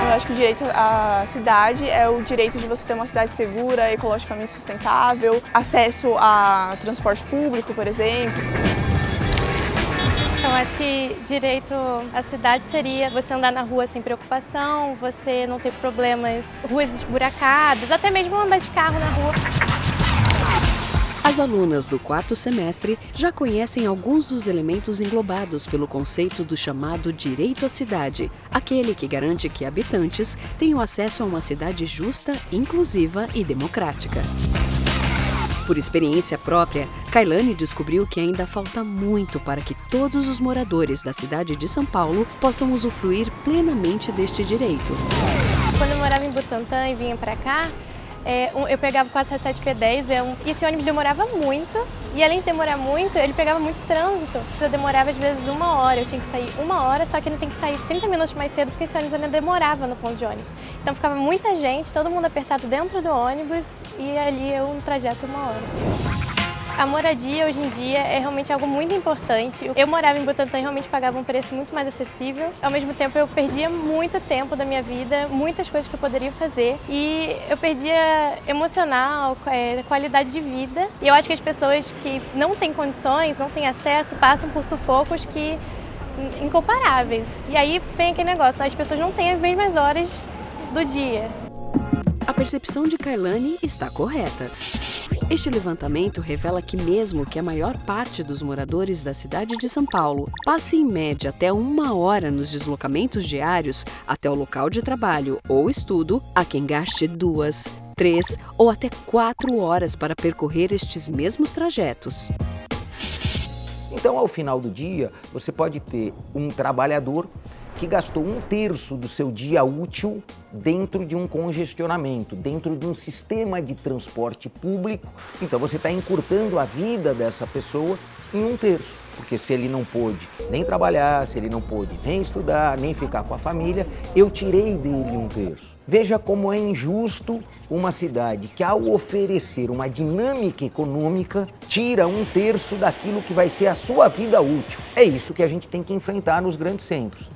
Eu acho que o direito à cidade é o direito de você ter uma cidade segura, ecologicamente sustentável, acesso a transporte público, por exemplo. Então, acho que direito à cidade seria você andar na rua sem preocupação, você não ter problemas, ruas esburacadas, até mesmo andar de carro na rua. As alunas do 4º semestre já conhecem alguns dos elementos englobados pelo conceito do chamado direito à cidade, aquele que garante que habitantes tenham acesso a uma cidade justa, inclusiva e democrática. Por experiência própria, Kailane descobriu que ainda falta muito para que todos os moradores da cidade de São Paulo possam usufruir plenamente deste direito. Quando eu morava em Butantã e vinha para cá, eu pegava o 477P10 e esse ônibus demorava muito. E além de demorar muito, ele pegava muito trânsito. Eu demorava às vezes 1 hora, eu tinha que sair 1 hora, só que eu tinha que sair 30 minutos mais cedo porque esse ônibus ainda demorava no ponto de ônibus. Então ficava muita gente, todo mundo apertado dentro do ônibus e ali eu no trajeto 1 hora. A moradia hoje em dia é realmente algo muito importante. Eu morava em Butantã e realmente pagava um preço muito mais acessível. Ao mesmo tempo eu perdia muito tempo da minha vida, muitas coisas que eu poderia fazer e eu perdia emocional, qualidade de vida. E eu acho que as pessoas que não têm condições, não têm acesso, passam por sufocos incomparáveis. E aí vem aquele negócio, as pessoas não têm as mesmas horas do dia. A percepção de Kailane está correta. Este levantamento revela que mesmo que a maior parte dos moradores da cidade de São Paulo passe em média até 1 hora nos deslocamentos diários até o local de trabalho ou estudo, há quem gaste 2, 3 ou até 4 horas para percorrer estes mesmos trajetos. Então, ao final do dia, você pode ter um trabalhador que gastou 1/3 do seu dia útil dentro de um congestionamento, dentro de um sistema de transporte público. Então você está encurtando a vida dessa pessoa em 1/3. Porque se ele não pôde nem trabalhar, se ele não pôde nem estudar, nem ficar com a família, eu tirei dele 1/3. Veja como é injusto uma cidade que, ao oferecer uma dinâmica econômica, tira 1/3 daquilo que vai ser a sua vida útil. É isso que a gente tem que enfrentar nos grandes centros.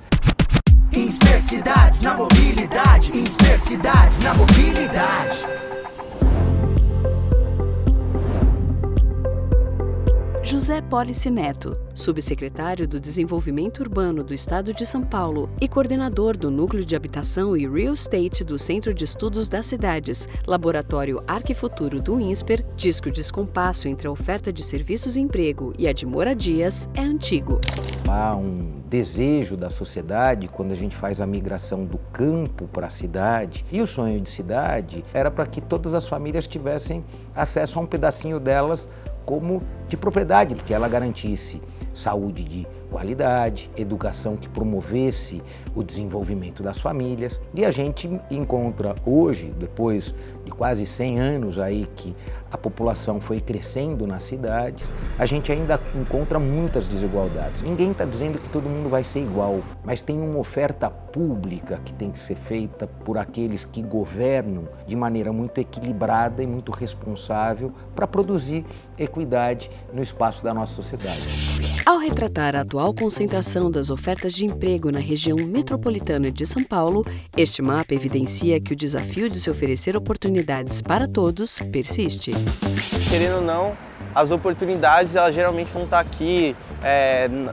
Cidades na mobilidade, cidades na mobilidade. José Polici Neto, subsecretário do Desenvolvimento Urbano do Estado de São Paulo e coordenador do Núcleo de Habitação e Real Estate do Centro de Estudos das Cidades, Laboratório Arquifuturo do INSPER, diz que o descompasso entre a oferta de serviços e emprego e a de moradias é antigo. Há um desejo da sociedade, quando a gente faz a migração do campo para a cidade, e o sonho de cidade era para que todas as famílias tivessem acesso a um pedacinho delas como de propriedade, que ela garantisse saúde de qualidade, educação que promovesse o desenvolvimento das famílias. E a gente encontra hoje, depois de quase 100 anos aí que a população foi crescendo nas cidades, a gente ainda encontra muitas desigualdades. Ninguém está dizendo que todo mundo vai ser igual, mas tem uma oferta pública que tem que ser feita por aqueles que governam de maneira muito equilibrada e muito responsável para produzir equidade no espaço da nossa sociedade. Ao retratar a atual concentração das ofertas de emprego na região metropolitana de São Paulo, este mapa evidencia que o desafio de se oferecer oportunidades para todos persiste. Querendo ou não, as oportunidades elas geralmente vão estar aqui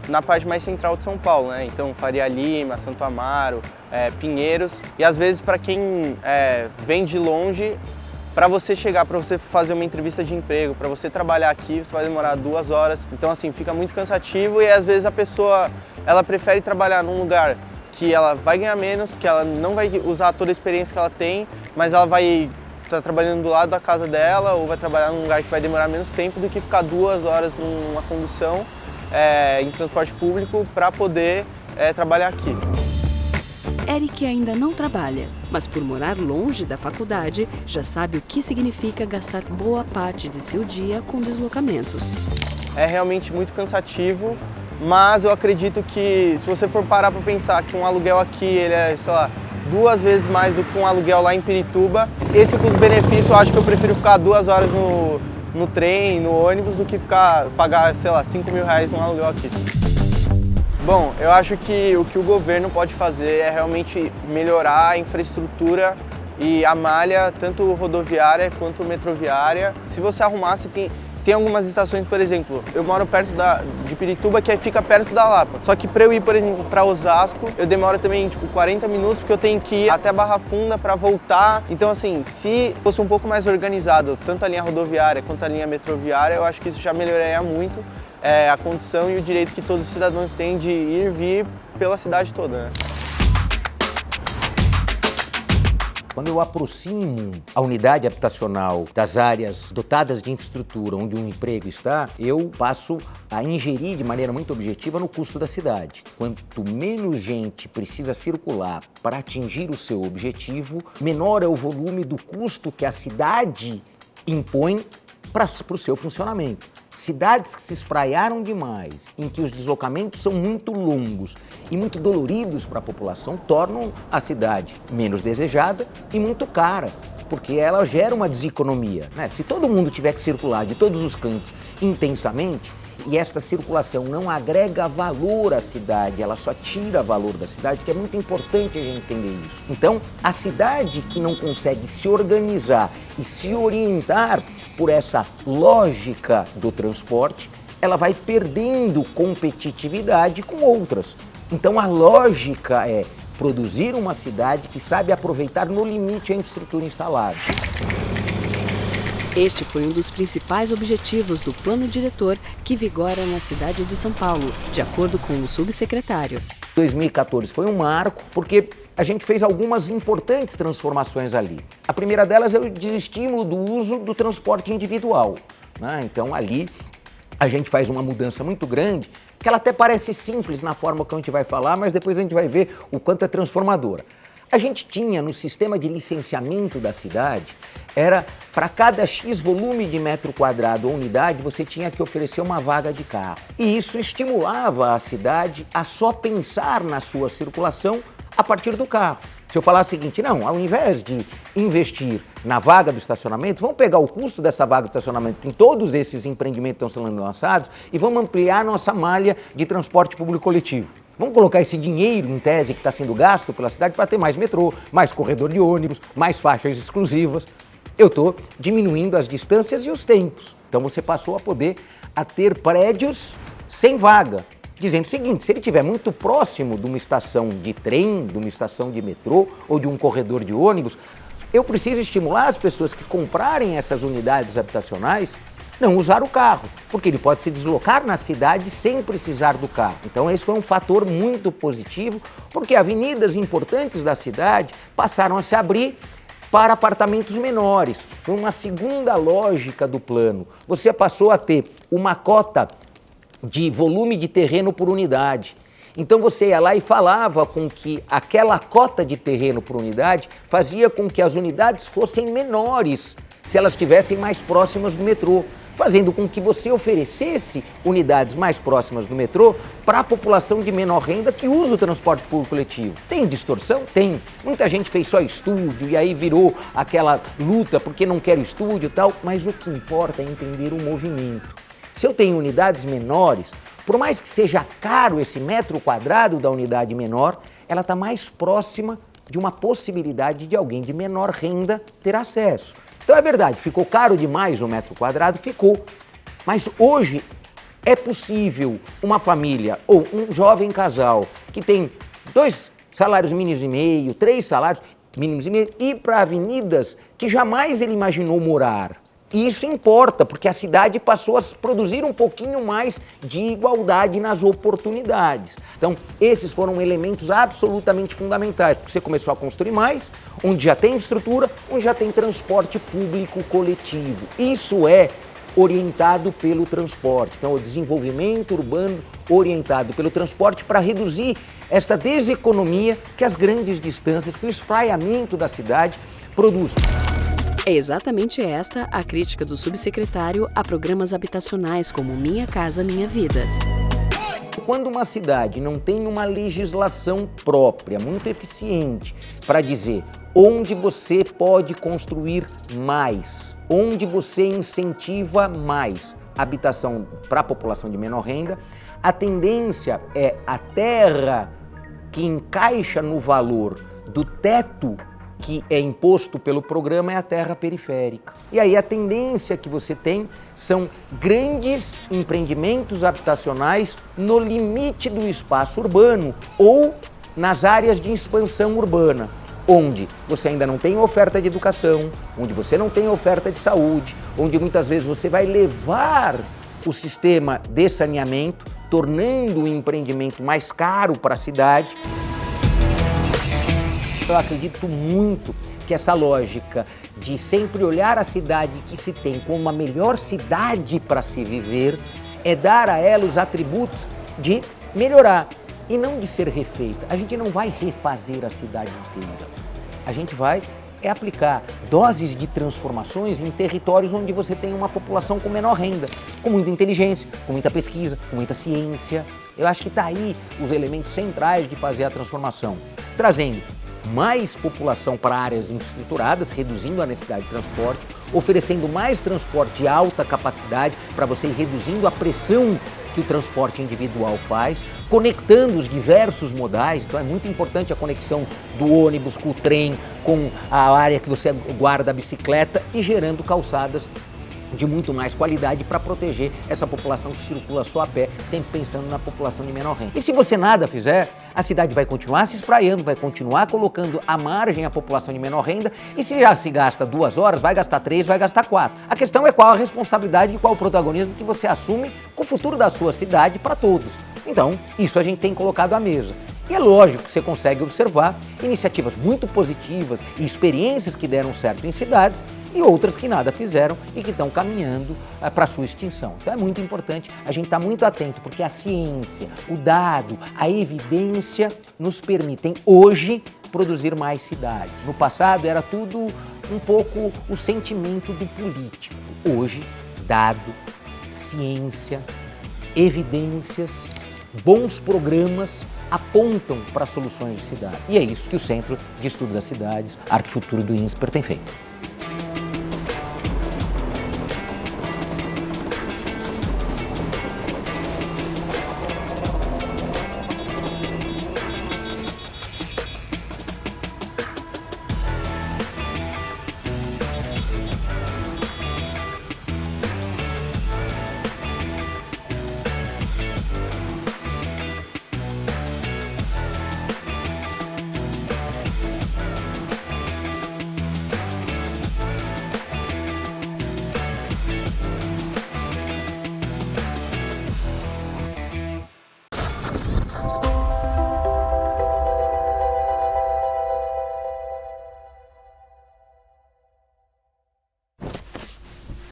na parte mais central de São Paulo, né? Então Faria Lima, Santo Amaro, Pinheiros. E às vezes para quem vem de longe, para você chegar, para você fazer uma entrevista de emprego, para você trabalhar aqui, você vai demorar 2 horas. Então assim, fica muito cansativo e às vezes a pessoa ela prefere trabalhar num lugar que ela vai ganhar menos, que ela não vai usar toda a experiência que ela tem, mas ela vai estar trabalhando do lado da casa dela ou vai trabalhar num lugar que vai demorar menos tempo do que ficar 2 horas numa condução em transporte público para poder trabalhar aqui. Eric ainda não trabalha, mas por morar longe da faculdade, já sabe o que significa gastar boa parte de seu dia com deslocamentos. É realmente muito cansativo, mas eu acredito que se você for parar para pensar que um aluguel aqui ele é, sei lá, 2 vezes mais do que um aluguel lá em Pirituba, esse custo-benefício eu acho que eu prefiro ficar 2 horas no trem, no ônibus, do que pagar, sei lá, R$5.000 num aluguel aqui. Bom, eu acho que o que o governo pode fazer é realmente melhorar a infraestrutura e a malha, tanto rodoviária quanto metroviária. Se você arrumasse, tem algumas estações, por exemplo, eu moro perto de Pirituba, que fica perto da Lapa. Só que para eu ir, por exemplo, para Osasco, eu demoro também tipo 40 minutos, porque eu tenho que ir até Barra Funda para voltar. Então, assim, se fosse um pouco mais organizado, tanto a linha rodoviária quanto a linha metroviária, eu acho que isso já melhoraria muito a condição e o direito que todos os cidadãos têm de ir e vir pela cidade toda, né? Quando eu aproximo a unidade habitacional das áreas dotadas de infraestrutura onde um emprego está, eu passo a ingerir de maneira muito objetiva no custo da cidade. Quanto menos gente precisa circular para atingir o seu objetivo, menor é o volume do custo que a cidade impõe para o seu funcionamento. Cidades que se espraiaram demais, em que os deslocamentos são muito longos e muito doloridos para a população, tornam a cidade menos desejada e muito cara, porque ela gera uma deseconomia, né? Se todo mundo tiver que circular de todos os cantos intensamente, e esta circulação não agrega valor à cidade, ela só tira valor da cidade, que é muito importante a gente entender isso. Então, a cidade que não consegue se organizar e se orientar por essa lógica do transporte, ela vai perdendo competitividade com outras. Então, a lógica é produzir uma cidade que sabe aproveitar no limite a infraestrutura instalada. Este foi um dos principais objetivos do plano diretor que vigora na cidade de São Paulo, de acordo com o subsecretário. 2014 foi um marco porque a gente fez algumas importantes transformações ali. A primeira delas é o desestímulo do uso do transporte individual, né? Então ali a gente faz uma mudança muito grande, que ela até parece simples na forma que a gente vai falar, mas depois a gente vai ver o quanto é transformadora. A gente tinha no sistema de licenciamento da cidade, era para cada X volume de metro quadrado ou unidade, você tinha que oferecer uma vaga de carro. E isso estimulava a cidade a só pensar na sua circulação a partir do carro. Se eu falar o seguinte, não, ao invés de investir na vaga do estacionamento, vamos pegar o custo dessa vaga do estacionamento em todos esses empreendimentos que estão sendo lançados e vamos ampliar nossa malha de transporte público coletivo. Vamos colocar esse dinheiro, em tese, que está sendo gasto pela cidade para ter mais metrô, mais corredor de ônibus, mais faixas exclusivas. Eu estou diminuindo as distâncias e os tempos. Então você passou a ter prédios sem vaga, dizendo o seguinte, se ele estiver muito próximo de uma estação de trem, de uma estação de metrô ou de um corredor de ônibus, eu preciso estimular as pessoas que comprarem essas unidades habitacionais não usar o carro, porque ele pode se deslocar na cidade sem precisar do carro. Então esse foi um fator muito positivo, porque avenidas importantes da cidade passaram a se abrir para apartamentos menores. Foi uma segunda lógica do plano. Você passou a ter uma cota de volume de terreno por unidade. Então você ia lá e falava com que aquela cota de terreno por unidade fazia com que as unidades fossem menores se elas estivessem mais próximas do metrô, fazendo com que você oferecesse unidades mais próximas do metrô para a população de menor renda que usa o transporte público coletivo. Tem distorção? Tem. Muita gente fez só estúdio e aí virou aquela luta porque não quer estúdio e tal, mas o que importa é entender o movimento. Se eu tenho unidades menores, por mais que seja caro esse metro quadrado da unidade menor, ela está mais próxima de uma possibilidade de alguém de menor renda ter acesso. Então é verdade, ficou caro demais o metro quadrado? Ficou. Mas hoje é possível uma família ou um jovem casal que tem 2 salários mínimos e meio, 3 salários mínimos e meio, ir para avenidas que jamais ele imaginou morar. E isso importa, porque a cidade passou a produzir um pouquinho mais de igualdade nas oportunidades. Então, esses foram elementos absolutamente fundamentais, porque você começou a construir mais, onde já tem estrutura, onde já tem transporte público coletivo. Isso é orientado pelo transporte. Então, o desenvolvimento urbano orientado pelo transporte para reduzir esta deseconomia que as grandes distâncias, que o espraiamento da cidade produz. É exatamente esta a crítica do subsecretário a programas habitacionais como Minha Casa Minha Vida. Quando uma cidade não tem uma legislação própria, muito eficiente, para dizer onde você pode construir mais, onde você incentiva mais habitação para a população de menor renda, A tendência é a terra que encaixa no valor do teto que é imposto pelo programa é a terra periférica. E aí a tendência que você tem são grandes empreendimentos habitacionais no limite do espaço urbano ou nas áreas de expansão urbana, onde você ainda não tem oferta de educação, onde você não tem oferta de saúde, onde muitas vezes você vai levar o sistema de saneamento, tornando o empreendimento mais caro para a cidade. Eu acredito muito que essa lógica de sempre olhar a cidade que se tem como a melhor cidade para se viver é dar a ela os atributos de melhorar e não de ser refeita. A gente não vai refazer a cidade inteira. A gente vai aplicar doses de transformações em territórios onde você tem uma população com menor renda, com muita inteligência, com muita pesquisa, com muita ciência. Eu acho que está aí os elementos centrais de fazer a transformação, trazendo mais população para áreas infraestruturadas, reduzindo a necessidade de transporte, oferecendo mais transporte de alta capacidade para você ir reduzindo a pressão que o transporte individual faz, conectando os diversos modais. Então é muito importante a conexão do ônibus com o trem, com a área que você guarda a bicicleta e gerando calçadas de muito mais qualidade para proteger essa população que circula só a pé, sempre pensando na população de menor renda. E se você nada fizer, a cidade vai continuar se espraiando, vai continuar colocando à margem a população de menor renda, e se já se gasta 2 horas, vai gastar 3, vai gastar 4. A questão é qual a responsabilidade e qual o protagonismo que você assume com o futuro da sua cidade para todos. Então, isso a gente tem colocado à mesa. E é lógico que você consegue observar iniciativas muito positivas e experiências que deram certo em cidades e outras que nada fizeram e que estão caminhando para a sua extinção. Então é muito importante a gente estar muito atento, porque a ciência, o dado, a evidência nos permitem hoje produzir mais cidades. No passado era tudo um pouco o sentimento do político. Hoje, dado, ciência, evidências, bons programas apontam para soluções de cidade. E é isso que o Centro de Estudos das Cidades, Arquifuturo do INSPER, tem feito.